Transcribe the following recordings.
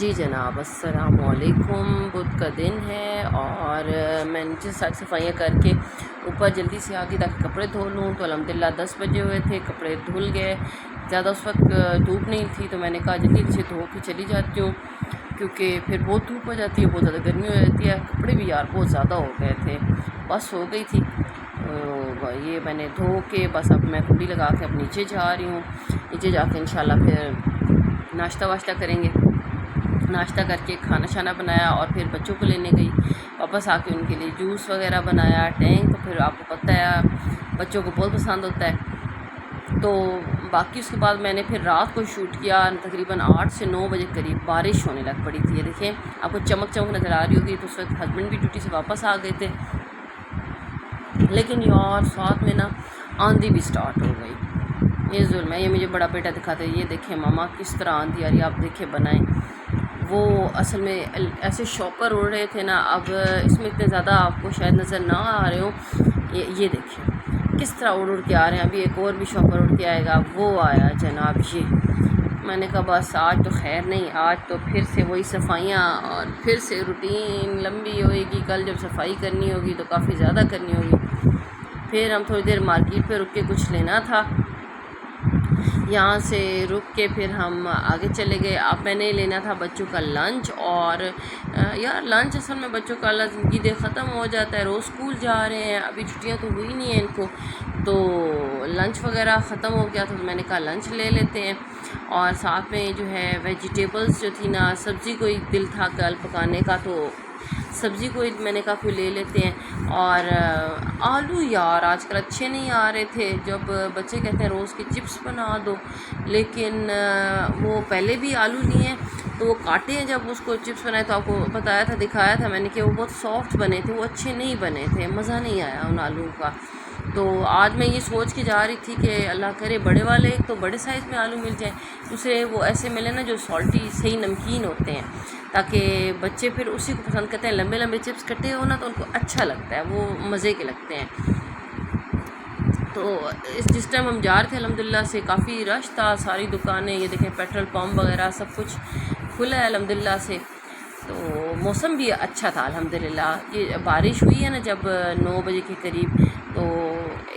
जी जनाब, अस्सलामुअलैकुम। बुध का दिन है और मैं नीचे सारी सफाइयाँ करके ऊपर जल्दी से आ गई ताकि कपड़े धो लूँ। तो अल्हम्दुलिल्लाह 10 बजे हुए थे, कपड़े धुल गए। ज़्यादा उस वक्त धूप नहीं थी तो मैंने कहा जल्दी से धो के चली जाती हूँ, क्योंकि फिर बहुत धूप हो जाती है, बहुत ज़्यादा गर्मी हो जाती है। कपड़े भी यार बहुत ज़्यादा हो गए थे, बस हो गई थी। तो ये मैंने धो के बस अब मैं कुंडी लगा के अब नीचे जा रही हूँ। नीचे जाके इंशाल्लाह फिर नाश्ता वाश्ता करेंगे। नाश्ता करके खाना शाना बनाया और फिर बच्चों को लेने गई। वापस आके उनके लिए जूस वगैरह बनाया। टैंक तो फिर आपको पता है बच्चों को बहुत पसंद होता है। तो बाकी उसके बाद मैंने फिर रात को शूट किया। तकरीबन 8 से 9 बजे करीब बारिश होने लग पड़ी थी। ये देखें, आपको चमक चमक नज़र आ रही होगी। तो उस वक्त हस्बैंड भी ड्यूटी से वापस आ गए थे, लेकिन यार साथ में ना आंधी भी स्टार्ट हो गई। ये जुल्म है। ये मुझे बड़ा बेटा दिखाते हैं, ये देखें मामा किस तरह आंधी आ रही है, आप देखें बनाएं। वो असल में ऐसे शॉपर उड़ रहे थे ना, अब इसमें इतने ज़्यादा आपको शायद नज़र ना आ रहे हो। ये देखिए किस तरह उड़ के आ रहे हैं। अभी एक और भी शॉपर उड़ के आएगा। वो आया जनाब। ये मैंने कहा बस आज तो खैर नहीं, आज तो फिर से वही सफाइयाँ और फिर से रूटीन लंबी होएगी। कल जब सफाई करनी होगी तो काफ़ी ज़्यादा करनी होगी। फिर हम थोड़ी देर मार्केट पे रुक के कुछ लेना था, यहाँ से रुक के फिर हम आगे चले गए। अब मैंने लेना था बच्चों का लंच। और यार लंच असल में बच्चों का ज़िंदगी दे ख़त्म हो जाता है। रोज़ स्कूल जा रहे हैं, अभी छुट्टियाँ तो हुई नहीं हैं इनको, तो लंच वगैरह ख़त्म हो गया था। तो मैंने कहा लंच ले लेते हैं। और साथ में जो है वेजिटेबल्स जो थी ना, सब्ज़ी कोई दिल था कल पकाने का, तो सब्ज़ी को मैंने कहा कोई ले लेते हैं। और आलू यार आजकल अच्छे नहीं आ रहे थे। जब बच्चे कहते हैं रोज़ की चिप्स बना दो, लेकिन वो पहले भी आलू लिए हैं तो वो काटे हैं। जब उसको चिप्स बनाए तो आपको बताया था, दिखाया था मैंने कि वो बहुत सॉफ्ट बने थे, वो अच्छे नहीं बने थे, मज़ा नहीं आया उन आलू का। तो आज मैं ये सोच के जा रही थी कि अल्लाह करे बड़े वाले एक तो बड़े साइज़ में आलू मिल जाए, दूसरे वो ऐसे मिले ना जो सॉल्टी सही नमकीन होते हैं, ताकि बच्चे फिर उसी को पसंद करते हैं। लंबे लंबे चिप्स कटे हो ना तो उनको अच्छा लगता है, वो मज़े के लगते हैं। तो जिस टाइम हम जा रहे थे अल्हम्दुलिल्लाह से काफ़ी रश था, सारी दुकानें, ये देखें पेट्रोल पंप वगैरह सब कुछ खुला है अल्हम्दुलिल्लाह से। तो मौसम भी अच्छा था अल्हम्दुलिल्लाह। ये बारिश हुई है ना जब 9 बजे के करीब, तो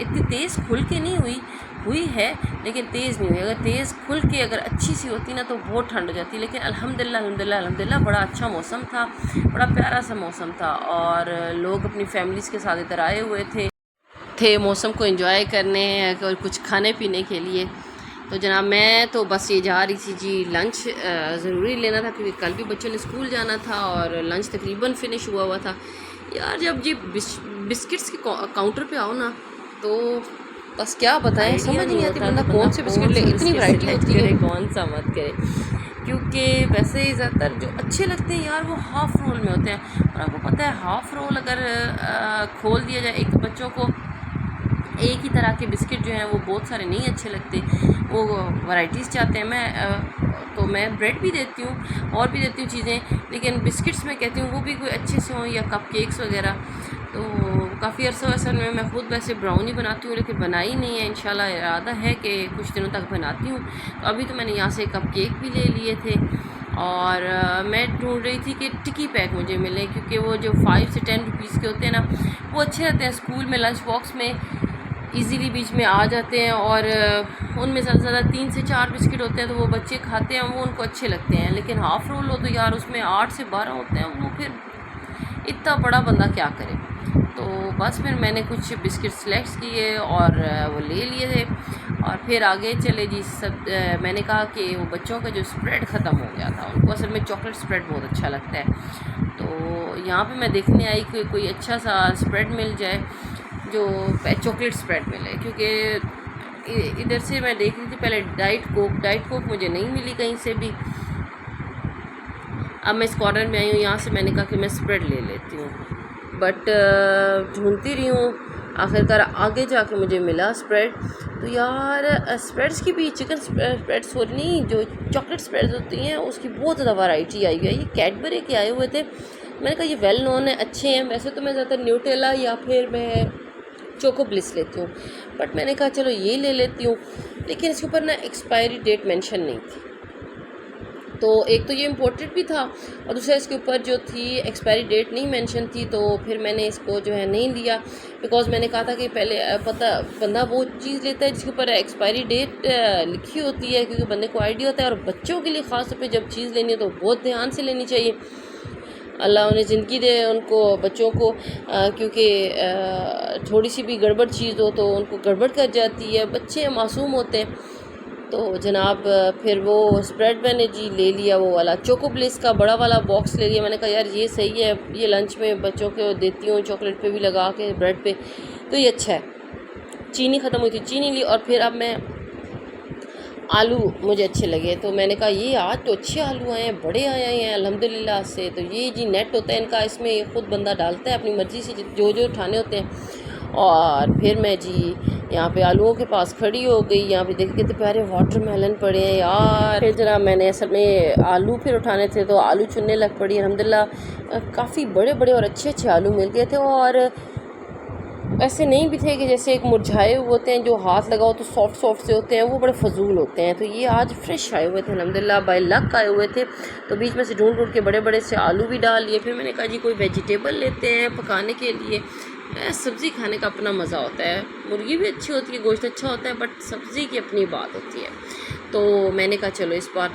इतनी तेज़ खुल के नहीं हुई है, लेकिन तेज़ नहीं हुई। अगर तेज़ खुल के अगर अच्छी सी होती ना तो बहुत ठंड हो जाती। लेकिन अल्हम्दुलिल्लाह बड़ा अच्छा मौसम था, बड़ा प्यारा सा मौसम था। और लोग अपनी फैमिलीज़ के साथ इधर आए हुए थे मौसम को एंजॉय करने और कुछ खाने पीने के लिए। तो जनाब मैं तो बस ये जा रही थी जी, लंच ज़रूरी लेना था क्योंकि कल भी बच्चों ने स्कूल जाना था और लंच तकरीबन फ़िनिश हुआ था। यार जब जी बिस्किट्स के काउंटर पे आओ ना तो बस क्या बताएं, समझ नहीं आती बंदा कौन से बिस्किट ले। इतनी वैरायटी होती है, कौन सा मत करे। क्योंकि वैसे ज़्यादातर जो अच्छे लगते हैं यार वो हाफ़ रोल में होते हैं। और आपको पता है हाफ़ रोल अगर खोल दिया जाए, एक बच्चों को एक ही तरह के बिस्किट जो हैं वो बहुत सारे नहीं अच्छे लगते, वो वैराइटीज़ चाहते हैं। तो मैं ब्रेड भी देती हूँ और भी देती हूँ चीज़ें, लेकिन बिस्किट्स में कहती हूँ वो भी कोई अच्छे से हों, या कप केक्स वगैरह। तो काफ़ी अरसा में मैं ख़ुद वैसे ब्राउनी बनाती हूँ, लेकिन बनाई नहीं है। इंशाल्लाह इरादा है कि कुछ दिनों तक बनाती हूँ। तो अभी तो मैंने यहाँ से कप केक भी ले लिए थे। और मैं ढूंढ रही थी कि टिकी पैक मुझे मिले, क्योंकि वो जो 5 से 10 रुपीज़ के होते हैं ना वो अच्छे रहते हैं। स्कूल में लंच बॉक्स में इजीली बीच में आ जाते हैं, और उनमें ज़्यादा से ज़्यादा 3 से 4 बिस्किट होते हैं, तो वो बच्चे खाते हैं, वो उनको अच्छे लगते हैं। लेकिन हाफ़ रोल हो तो यार उसमें 8 से 12 होते हैं, वो फिर इतना बड़ा बंदा क्या करे। तो बस फिर मैंने कुछ बिस्किट सेलेक्ट किए और वो ले लिए थे और फिर आगे चले जी। सब मैंने कहा कि वो बच्चों का जो स्प्रेड ख़त्म हो गया था, उनको असल में चॉकलेट स्प्रेड बहुत अच्छा लगता है। तो यहाँ पे मैं देखने आई कि कोई अच्छा सा स्प्रेड मिल जाए जो चॉकलेट स्प्रेड मिले, क्योंकि इधर से मैं देख रही थी पहले डाइट कोक मुझे नहीं मिली कहीं से भी। अब मैं इस कॉर्नर में आई हूँ, यहाँ से मैंने कहा कि मैं स्प्रेड ले लेती हूँ, बट ढूंढती रही हूँ, आखिरकार आगे जाके मुझे मिला स्प्रेड। तो यार स्प्रेड्स की भी, चिकन स्प्रेड्स हो नहीं, जो चॉकलेट स्प्रेड्स होती हैं उसकी बहुत ज़्यादा वैरायटी आई हुई है। ये कैडबरी के आए हुए थे, मैंने कहा ये वेल नोन है, अच्छे हैं। वैसे तो मैं ज़्यादातर न्यूटेला या फिर मैं चोको ब्लिस लेती हूँ, बट मैंने कहा चलो ये ले लेती हूँ। लेकिन इसके ऊपर ना एक्सपायरी डेट मेंशन नहीं थी, तो एक तो ये इम्पोर्टेड भी था और दूसरा इसके ऊपर जो थी एक्सपायरी डेट नहीं मेंशन थी, तो फिर मैंने इसको जो है नहीं लिया, बिकॉज़ मैंने कहा था कि पहले पता बंदा वो चीज़ लेता है जिसके ऊपर एक्सपायरी डेट लिखी होती है, क्योंकि बंदे को आइडिया होता है। और बच्चों के लिए ख़ास तौर पे जब चीज़ लेनी है तो बहुत ध्यान से लेनी चाहिए। अल्लाह उन्हें ज़िंदगी दे उनको बच्चों को, क्योंकि थोड़ी सी भी गड़बड़ चीज़ हो तो उनको गड़बड़ कर जाती है, बच्चे मासूम होते हैं। तो जनाब फिर वो स्प्रेड मैंने जी ले लिया, वो वाला चोको ब्लिस का बड़ा वाला बॉक्स ले लिया। मैंने कहा यार ये सही है, ये लंच में बच्चों को देती हूँ, चॉकलेट पे भी लगा के ब्रेड पे, तो ये अच्छा है। चीनी ख़त्म हुई थी, चीनी ली। और फिर अब मैं आलू मुझे अच्छे लगे तो मैंने कहा ये आज तो अच्छे आलू आए हैं, बड़े आए हैं अल्हम्दुलिल्लाह से। तो ये जी नेट होता है इनका, इसमें ख़ुद बंदा डालता है अपनी मर्ज़ी से जो जो उठाने होते हैं। और फिर मैं जी यहाँ पे आलूओं के पास खड़ी हो गई। यहाँ पे देख कितने प्यारे वाटरमेलन पड़े हैं यार। फिर जरा मैंने असल में आलू फिर उठाने थे तो आलू चुनने लग पड़ी। अल्हम्दुलिल्लाह काफ़ी बड़े बड़े और अच्छे अच्छे आलू मिल गए थे, और ऐसे नहीं भी थे कि जैसे एक मुरझाए हुए होते हैं जो हाथ लगाओ तो सॉफ्ट सॉफ्ट से होते हैं, वो बड़े फजूल होते हैं। तो ये आज फ्रेश आए हुए थे अल्हम्दुलिल्लाह, बाय लक आए हुए थे। तो बीच में से ढूंढ ढूंढ के बड़े बड़े से आलू भी डाल लिए। फिर मैंने कहा जी कोई वेजिटेबल लेते हैं पकाने के लिए। सब्ज़ी खाने का अपना मज़ा होता है, मुर्गी भी अच्छी होती है, गोश्त अच्छा होता है, बट सब्ज़ी की अपनी बात होती है। तो मैंने कहा चलो इस बार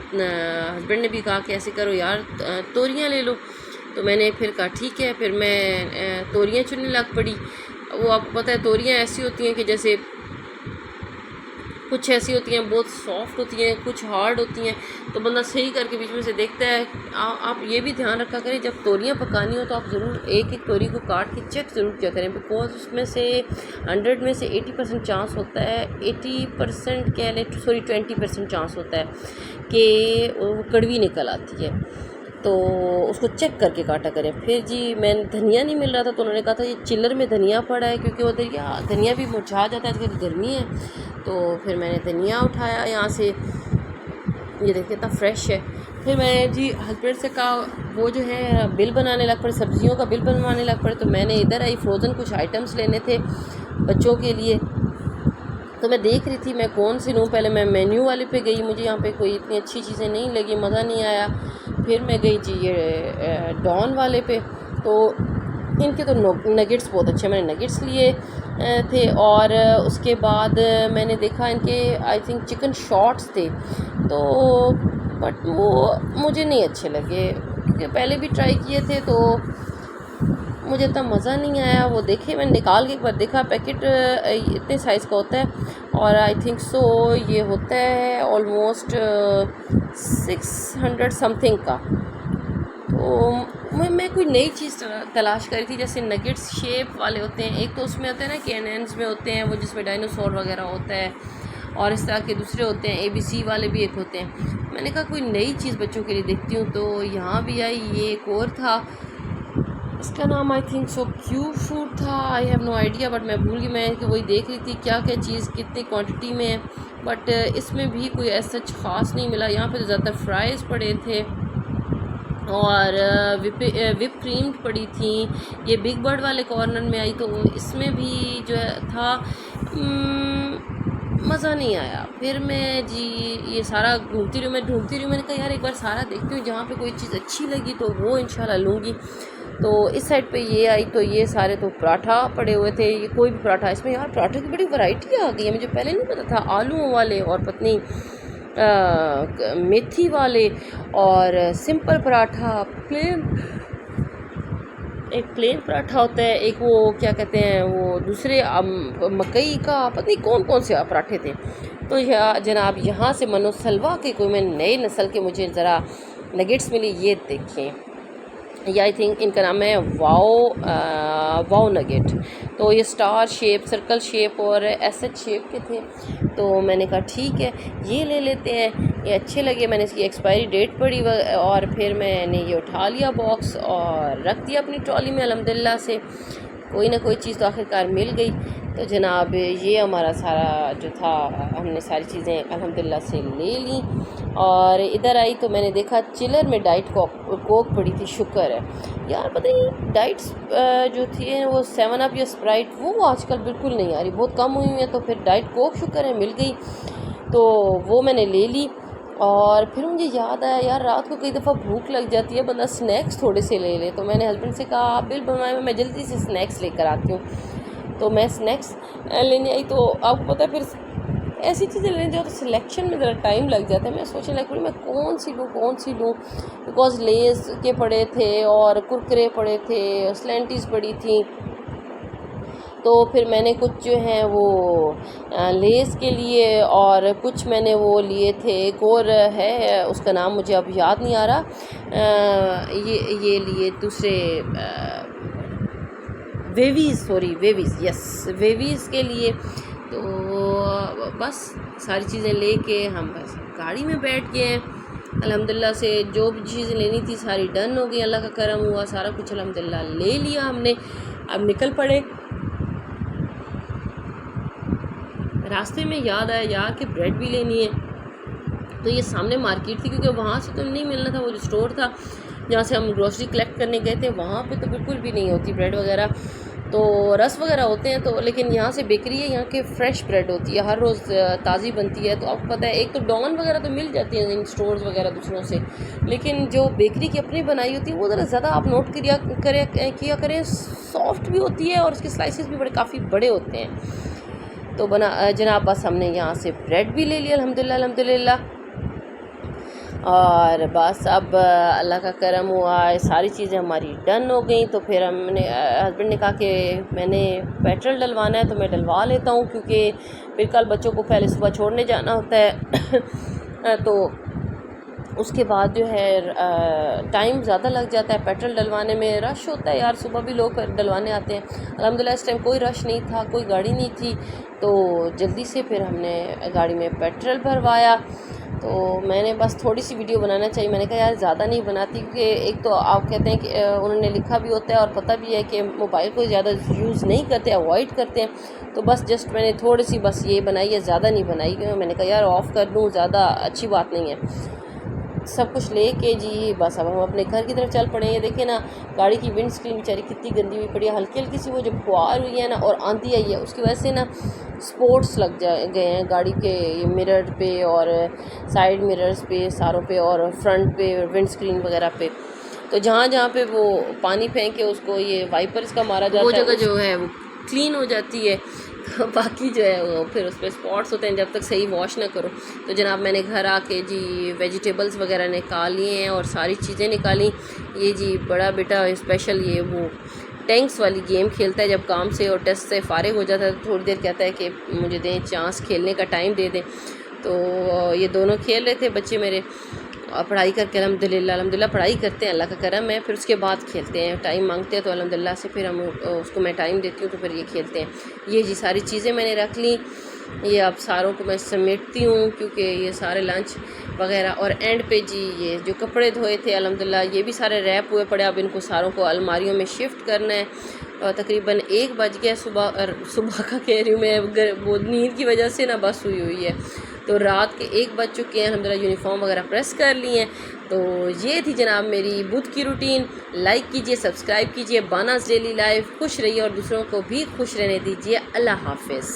हस्बैंड ने भी कहा कि ऐसे करो यार तोरियां ले लो। तो मैंने फिर कहा ठीक है, फिर मैं तोरियां चुनने लग पड़ी। वो आपको पता है तोरियां ऐसी होती हैं कि जैसे कुछ ऐसी होती हैं बहुत सॉफ्ट होती हैं, कुछ हार्ड होती हैं। तो बंदा सही करके बीच में से देखता है। आप ये भी ध्यान रखा करें जब तोरियां पकानी हो तो आप ज़रूर एक एक तोरी को काट के चेक ज़रूर किया करें, बिकॉज उसमें से 100 में से 80% चांस होता है, 80% कह लें, सॉरी 20% चांस होता है कि वो कड़वी निकल आती है। तो उसको चेक करके काटा करें। फिर जी मैंने धनिया नहीं मिल रहा था तो उन्होंने कहा था ये चिल्लर में धनिया पड़ा है, क्योंकि वो धनिया भी मुरझा जाता है आजकल गर्मी है। तो फिर मैंने धनिया उठाया यहाँ से, ये देखिए इतना फ्रेश है। फिर मैंने जी हस्बैंड से कहा वो जो है बिल बनाने लग पड़े, सब्जियों का बिल बनवाने लग पड़े। तो मैंने इधर आई, फ्रोज़न कुछ आइटम्स लेने थे बच्चों के लिए। तो मैं देख रही थी मैं कौन सी लूँ। पहले मैं मेन्यू वाले पे गई, मुझे यहाँ पे कोई इतनी अच्छी चीज़ें नहीं लगी, मज़ा नहीं आया। फिर मैं गई जी ये डॉन वाले पे, तो इनके तो नगेट्स बहुत अच्छे, मैंने नगेट्स लिए थे। और उसके बाद मैंने देखा इनके आई थिंक चिकन शॉट्स थे, तो बट वो मुझे नहीं अच्छे लगे, क्योंकि पहले भी ट्राई किए थे तो मुझे इतना मज़ा नहीं आया। वो देखे मैंने निकाल के एक बार देखा, पैकेट इतने साइज़ का होता है और आई थिंक सो ये होता है ऑलमोस्ट 600 समथिंग का। तो मैं कोई नई चीज़ तलाश कर रही थी, जैसे नगेट्स शेप वाले होते हैं, एक तो उसमें होते हैं ना कैनन्स में होते हैं वो जिसमें डायनासोर वगैरह होता है, और इस तरह के दूसरे होते हैं ABC वाले भी एक होते हैं। मैंने कहा कोई नई चीज़ बच्चों के लिए देखती हूँ, तो यहाँ भी आई। ये एक और था, इसका नाम I think so Q food था, I have no idea, but मैं भूल गई। मैं कि वही देख रही थी क्या क्या चीज़ कितनी क्वांटिटी में है, बट इसमें भी कोई ऐसा ख़ास नहीं मिला। यहाँ पे तो ज़्यादातर फ्राइज़ पड़े थे और विप क्रीम पड़ी थी। ये बिग बर्ड वाले कॉर्नर में आई तो इसमें भी जो है था, मज़ा नहीं आया। फिर मैं जी ये सारा ढूंढती रही, मैंने कहा यार एक बार सारा देखती हूँ, जहाँ पे कोई चीज़ अच्छी लगी तो वो इंशाल्लाह लूँगी। तो इस साइड पे ये आई तो ये सारे तो पराठा पड़े हुए थे, ये कोई भी पराठा, इसमें यार पराठे की बड़ी वैरायटी आ गई है, मुझे पहले नहीं पता था। आलूओं वाले और पत्नी मेथी वाले और सिंपल पराठा, एक प्लेन पराठा होता है, एक वो क्या कहते हैं वो दूसरे मकई का, पता नहीं कौन कौन से पराठे थे। तो यह जनाब यहाँ से मनो सलवा के कोई मैं नए नस्ल के मुझे ज़रा नगेट्स मिली, ये देखें, ये आई थिंक इनका नाम है वाओ नगेट। तो ये स्टार शेप, सर्कल शेप और एसएच शेप के थे। तो मैंने कहा ठीक है ये ले लेते हैं, ये अच्छे लगे। मैंने इसकी एक्सपायरी डेट पड़ी और फिर मैंने ये उठा लिया बॉक्स और रख दिया अपनी ट्रॉली में। अल्हम्दुलिल्लाह से कोई ना कोई चीज़ तो आखिरकार मिल गई। तो जनाब ये हमारा सारा जो था, हमने सारी चीज़ें अल्हम्दुलिल्लाह से ले ली। और इधर आई तो मैंने देखा चिलर में डाइट कोक पड़ी थी, शुक्र है यार। पता नहीं डाइट्स जो थी वो 7 अप या स्प्राइट वो आजकल बिल्कुल नहीं आ रही, बहुत कम हुई है। तो फिर डाइट कोक शुक्र है मिल गई, तो वो मैंने ले ली। और फिर मुझे याद आया यार रात को कई दफ़ा भूख लग जाती है, बंदा स्नैक्स थोड़े से ले ले। तो मैंने हस्बैंड से कहा आप बिल बनवाए, मैं जल्दी से स्नैक्स लेकर आती हूँ। तो मैं स्नैक्स लेने आई। तो आपको पता है फिर ऐसी चीज़ें लेने जाओ तो सिलेक्शन में ज़रा टाइम लग जाता है। मैं सोचने लगी मैं कौन सी लूँ, बिकॉज़ लेस के पड़े थे और कुरकुरे पड़े थे, स्लैंटीज़ पड़ी थी। तो फिर मैंने कुछ जो है वो लेस के लिए और कुछ मैंने वो लिए थे, एक और है उसका नाम मुझे अब याद नहीं आ रहा, ये लिए दूसरे वेवीज़ के लिए। तो बस सारी चीज़ें लेके हम बस गाड़ी में बैठ गए हैं। अल्हम्दुलिल्लाह से जो भी चीज़ें लेनी थी सारी डन हो गई, अल्लाह का करम हुआ, सारा कुछ अल्हम्दुलिल्लाह ले लिया हमने। अब निकल पड़े। रास्ते में याद आया यार कि ब्रेड भी लेनी है। तो ये सामने मार्केट थी, क्योंकि वहाँ से तो नहीं मिलना था, वो जो स्टोर था जहाँ से हम ग्रोसरी कलेक्ट करने गए थे वहाँ पे तो बिल्कुल भी नहीं होती ब्रेड वगैरह। तो रस वगैरह होते हैं, तो लेकिन यहाँ से बेकरी है, यहाँ के फ्रेश ब्रेड होती है, हर रोज़ ताज़ी बनती है। तो आपको पता है एक तो डॉन वगैरह तो मिल जाती है इन स्टोर्स वगैरह दूसरों से, लेकिन जो बेकरी की अपनी बनाई होती है वो ज़रा ज़्यादा आप नोट किया करें, सॉफ्ट भी होती है और उसके स्लाइसेस भी बड़े काफ़ी बड़े होते हैं। तो जनाब बस हमने यहाँ से ब्रेड भी ले लिया अल्हम्दुलिल्लाह। और बस अब अल्लाह का करम हुआ, सारी चीज़ें हमारी डन हो गई। तो फिर हमने हस्बैंड ने कहा कि मैंने पेट्रोल डलवाना है तो मैं डलवा लेता हूँ, क्योंकि फिर कल बच्चों को पहले सुबह छोड़ने जाना होता है तो उसके बाद जो है टाइम ज़्यादा लग जाता है पेट्रोल डलवाने में, रश होता है यार, सुबह भी लोग डलवाने आते हैं। अल्हम्दुलिल्लाह इस टाइम कोई रश नहीं था, कोई गाड़ी नहीं थी, तो जल्दी से फिर हमने गाड़ी में पेट्रोल भरवाया। तो मैंने बस थोड़ी सी वीडियो बनाना चाहिए, मैंने कहा यार ज़्यादा नहीं बनाती, क्योंकि एक तो आप कहते हैं कि उन्होंने लिखा भी होता है और पता भी है कि मोबाइल को ज़्यादा यूज़ नहीं करते, अवॉइड करते हैं। तो बस जस्ट मैंने थोड़ी सी बस ये बनाई है, ज़्यादा नहीं बनाई, क्योंकि मैंने कहा यार ऑफ़ कर दूँ, ज़्यादा अच्छी बात नहीं है। सब कुछ लेके जी बस अब हम अपने घर की तरफ चल पड़े। ये देखें ना गाड़ी की विंड स्क्रीन बेचारी कितनी गंदी हुई पड़ी है, हल्की हल्की सी वो जो फुहार हुई है ना और आंधी आई है उसकी वजह से ना स्पॉट्स लग गए हैं गाड़ी के मिरर पे और साइड मिरर्स पे सारों पे और फ्रंट पे विंड स्क्रीन वगैरह पे। तो जहाँ जहाँ पे वो पानी फेंके उसको ये वाइपर्स का मारा जाता है, वो जगह जो है वो क्लीन हो जाती है। बाकी जो है वो फिर उस पर स्पॉट्स होते हैं जब तक सही वॉश ना करो। तो जनाब मैंने घर आके जी वेजिटेबल्स वगैरह निकाल लिए हैं और सारी चीज़ें निकाली। ये जी बड़ा बेटा स्पेशल ये वो टैंक्स वाली गेम खेलता है, जब काम से और टेस्ट से फ़ारिग हो जाता है तो थोड़ी देर कहता है कि मुझे दें चांस, खेलने का टाइम दे दें। तो ये दोनों खेल रहे थे बच्चे मेरे, और पढ़ाई करके अल्हम्दुलिल्लाह पढ़ाई करते हैं, अल्लाह का करम है, फिर उसके बाद खेलते हैं, टाइम मांगते हैं तो अल्हम्दुलिल्लाह से फिर हम उसको मैं टाइम देती हूँ तो फिर ये खेलते हैं। ये जी सारी चीज़ें मैंने रख ली, ये अब सारों को मैं समेटती हूँ क्योंकि ये सारे लंच वगैरह। और एंड पे जी ये जो कपड़े धोए थे अल्हम्दुलिल्लाह ये भी सारे रैप हुए पड़े, अब इनको सारों को अलमारियों में शिफ्ट करना है। और तकरीबन 1 बज गया, सुबह का कह रही हूँ मैं, वो नींद की वजह से ना बस हुई है। तो रात के 1 बज चुके हैं, अल्हम्दुलिल्लाह यूनिफॉर्म वगैरह प्रेस कर लिए हैं। तो ये थी जनाब मेरी बुध की रूटीन। लाइक कीजिए, सब्सक्राइब कीजिए, बानाज़ डेली लाइफ। खुश रहिए और दूसरों को भी खुश रहने दीजिए। अल्लाह हाफ़िज़।